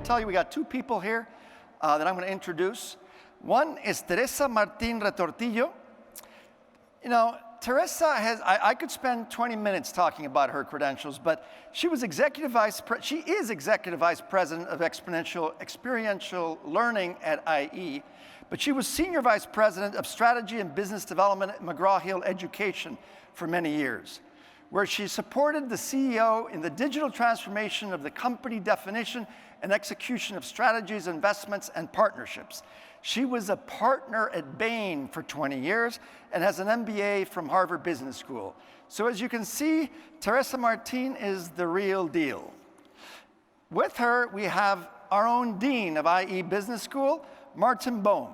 tell you we got two people here that I'm going to introduce. One is Teresa Martín-Retortillo. You know, Teresa has, I could spend 20 minutes talking about her credentials, but she is Executive Vice President of Experiential Learning at IE, but she was Senior Vice President of Strategy and Business Development at McGraw-Hill Education for many years, where she supported the CEO in the digital transformation of the company definition and execution of strategies, investments, and partnerships. She was a partner at Bain for 20 years and has an MBA from Harvard Business School. So as you can see, Teresa Martin is the real deal. With her, we have our own Dean of IE Business School, Martin Boehm.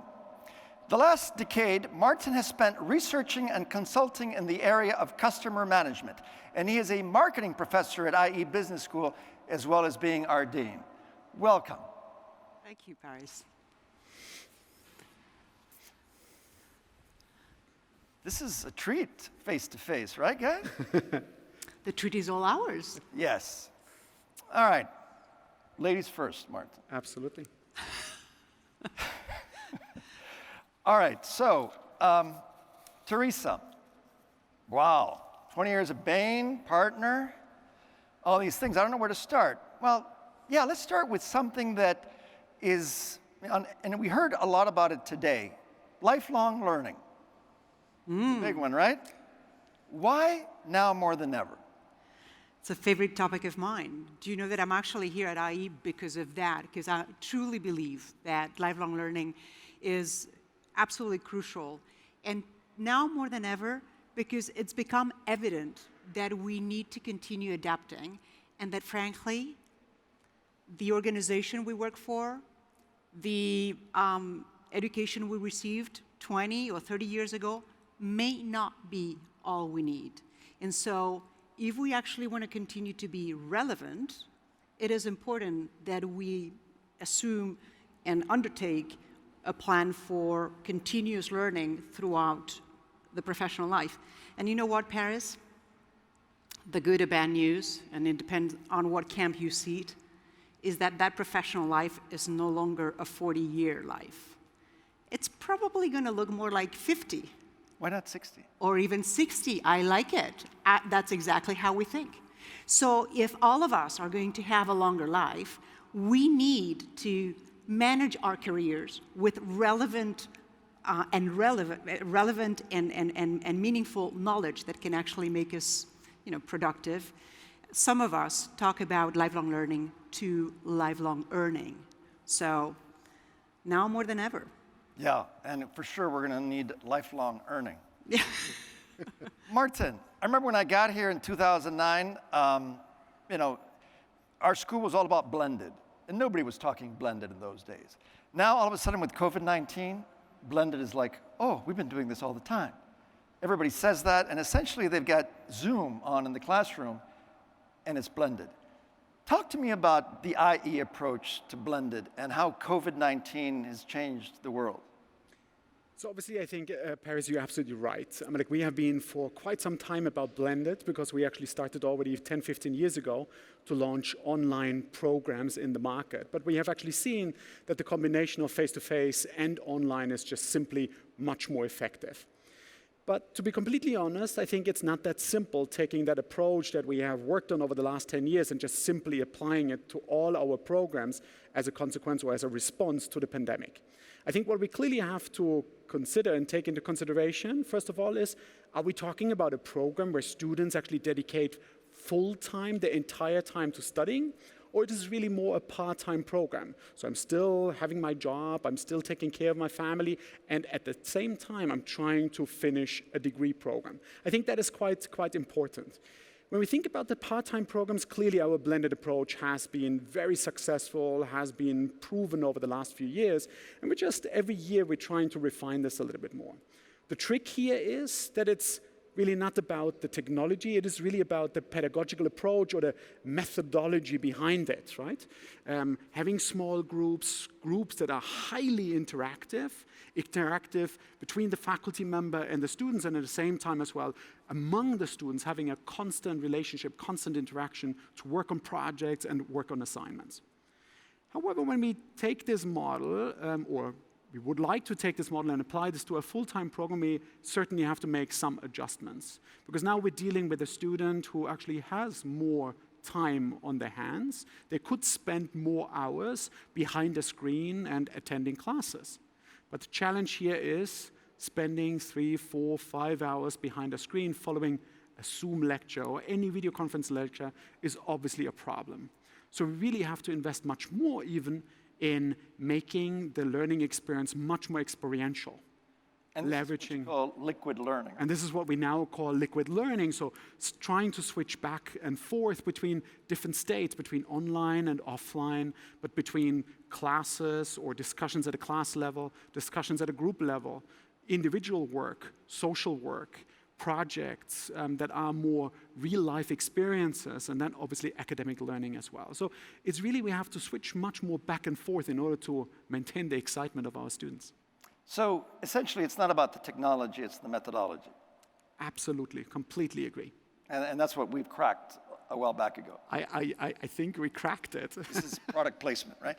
The last decade, Martin has spent researching and consulting in the area of customer management, and he is a marketing professor at IE Business School, as well as being our Dean. Welcome. Thank you, Paris. This is a treat, face-to-face, right, guys? The treat is all ours. Yes. All right. Ladies first, Martin. Absolutely. All right, so, Teresa. Wow, 20 years of Bain, partner, all these things. I don't know where to start. Well, yeah, let's start with something that is, and we heard a lot about it today, lifelong learning. It's a big one, right? Why now more than ever? It's a favorite topic of mine. Do you know that I'm actually here at IE because of that? Because I truly believe that lifelong learning is absolutely crucial. And now more than ever, because it's become evident that we need to continue adapting, and that frankly, the organization we work for, the education we received 20 or 30 years ago, may not be all we need. And so if we actually want to continue to be relevant, it is important that we assume and undertake a plan for continuous learning throughout the professional life. And you know what, Paris? The good or bad news, and it depends on what camp you sit, is that that professional life is no longer a 40-year life. It's probably going to look more like 50. Why not 60? Or even 60. I like it. That's exactly how we think. So if all of us are going to have a longer life, we need to manage our careers with relevant and meaningful knowledge that can actually make us, productive. Some of us talk about lifelong learning to lifelong earning. So now more than ever. Yeah, and for sure we're going to need lifelong earning. Yeah. Martin, I remember when I got here in 2009, our school was all about blended, and nobody was talking blended in those days. Now, all of a sudden with COVID-19, blended is like, oh, we've been doing this all the time. Everybody says that, and essentially they've got Zoom on in the classroom, and it's blended. Talk to me about the IE approach to blended and how COVID-19 has changed the world. So obviously, I think, Paris, you're absolutely right. I mean, we have been for quite some time about blended because we actually started already 10, 15 years ago to launch online programs in the market. But we have actually seen that the combination of face-to-face and online is just simply much more effective. But to be completely honest, I think it's not that simple taking that approach that we have worked on over the last 10 years and just simply applying it to all our programs as a consequence or as a response to the pandemic. I think what we clearly have to consider and take into consideration, first of all, is are we talking about a program where students actually dedicate full-time, the entire time to studying, or it is really more a part-time program? So I'm still having my job, I'm still taking care of my family, and at the same time, I'm trying to finish a degree program. I think that is quite important. When we think about the part-time programs, clearly our blended approach has been very successful, has been proven over the last few years, and every year we're trying to refine this a little bit more. The trick here is that it's really not about the technology, it is really about the pedagogical approach or the methodology behind it, right? Having small groups that are highly interactive between the faculty member and the students, and at the same time as well, among the students, having a constant relationship, constant interaction to work on projects and work on assignments. However, when we take this model, or we would like to take this model and apply this to a full-time program, we certainly have to make some adjustments. Because now we're dealing with a student who actually has more time on their hands. They could spend more hours behind a screen and attending classes. But the challenge here is spending 3, 4, 5 hours behind a screen following a Zoom lecture or any video conference lecture is obviously a problem. So we really have to invest much more even in making the learning experience much more experiential. And leveraging liquid learning. And this is what we now call liquid learning. So trying to switch back and forth between different states, between online and offline, but between classes or discussions at a class level, discussions at a group level, individual work, social work, projects that are more real-life experiences, and then obviously academic learning as well. So it's really, we have to switch much more back and forth in order to maintain the excitement of our students. So essentially, it's not about the technology, it's the methodology. Absolutely, completely agree. And that's what we've cracked a while back ago. I think we cracked it. This is product placement, right?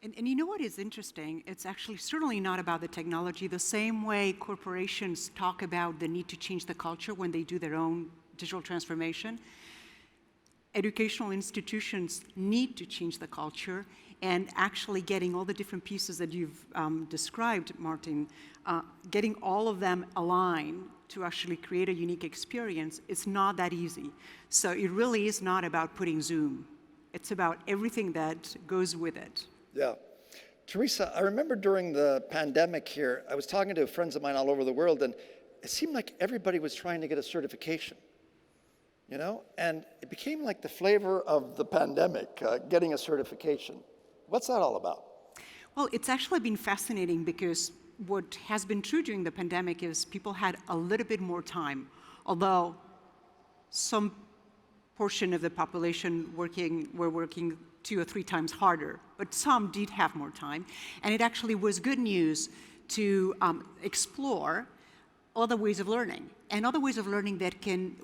And you know what is interesting? It's actually certainly not about the technology. The same way corporations talk about the need to change the culture when they do their own digital transformation, educational institutions need to change the culture, and actually getting all the different pieces that you've described, Martin, getting all of them aligned to actually create a unique experience, it's not that easy. So it really is not about putting Zoom. It's about everything that goes with it. Yeah. Teresa, I remember during the pandemic here, I was talking to friends of mine all over the world, and it seemed like everybody was trying to get a certification, you know? And it became like the flavor of the pandemic, getting a certification. What's that all about? Well, it's actually been fascinating because what has been true during the pandemic is people had a little bit more time, although some portion of the population were working 2 or 3 times harder, but some did have more time. And it actually was good news to explore other ways of learning, and other ways of learning that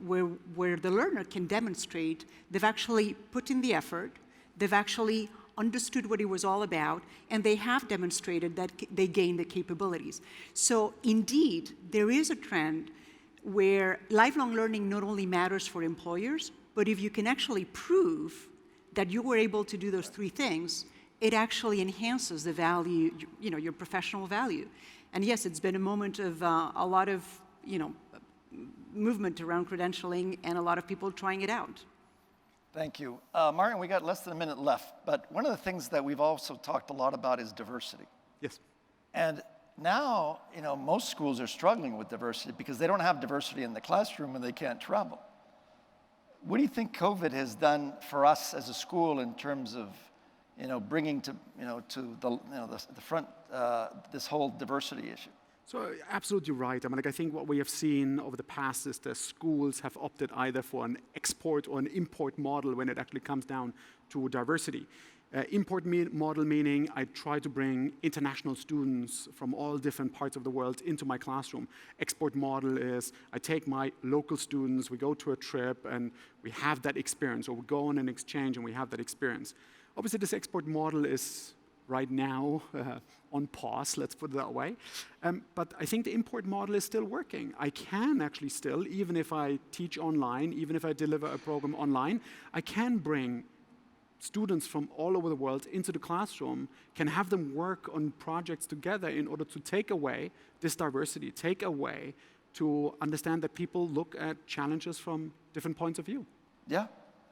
where the learner can demonstrate they've actually put in the effort, they've actually understood what it was all about, and they have demonstrated that they gain the capabilities. So indeed, there is a trend where lifelong learning not only matters for employers, but if you can actually prove that you were able to do those 3 things, it actually enhances the value, you know, your professional value. And yes, it's been a moment of a lot of, you know, movement around credentialing and a lot of people trying it out. Thank you. Martin, we got less than a minute left, but one of the things that we've also talked a lot about is diversity. Yes. And now, you know, most schools are struggling with diversity because they don't have diversity in the classroom and they can't travel. What do you think COVID has done for us as a school in terms of, you know, bringing to the front this whole diversity issue? So absolutely right. I mean, like, I think what we have seen over the past is the schools have opted either for an export or an import model when it actually comes down to diversity. Import model meaning I try to bring international students from all different parts of the world into my classroom. Export model is I take my local students, we go to a trip, and we have that experience, or we go on an exchange and we have that experience. Obviously, this export model is right now on pause, let's put it that way. But I think the import model is still working. I can actually still, even if I teach online, even if I deliver a program online, I can bring students from all over the world into the classroom, can have them work on projects together in order to take away this diversity, take away to understand that people look at challenges from different points of view. Yeah,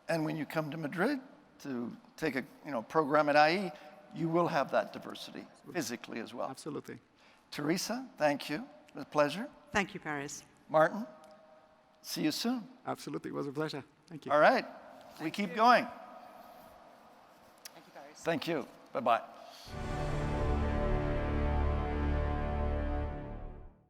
and when you come to Madrid to take a program at IE, you will have that diversity physically as well. Absolutely. Teresa, thank you. It was a pleasure. Thank you, Paris. Martin, see you soon. Absolutely, it was a pleasure. Thank you. All right, we keep going. Thank you, Paris. Thank you. Bye-bye.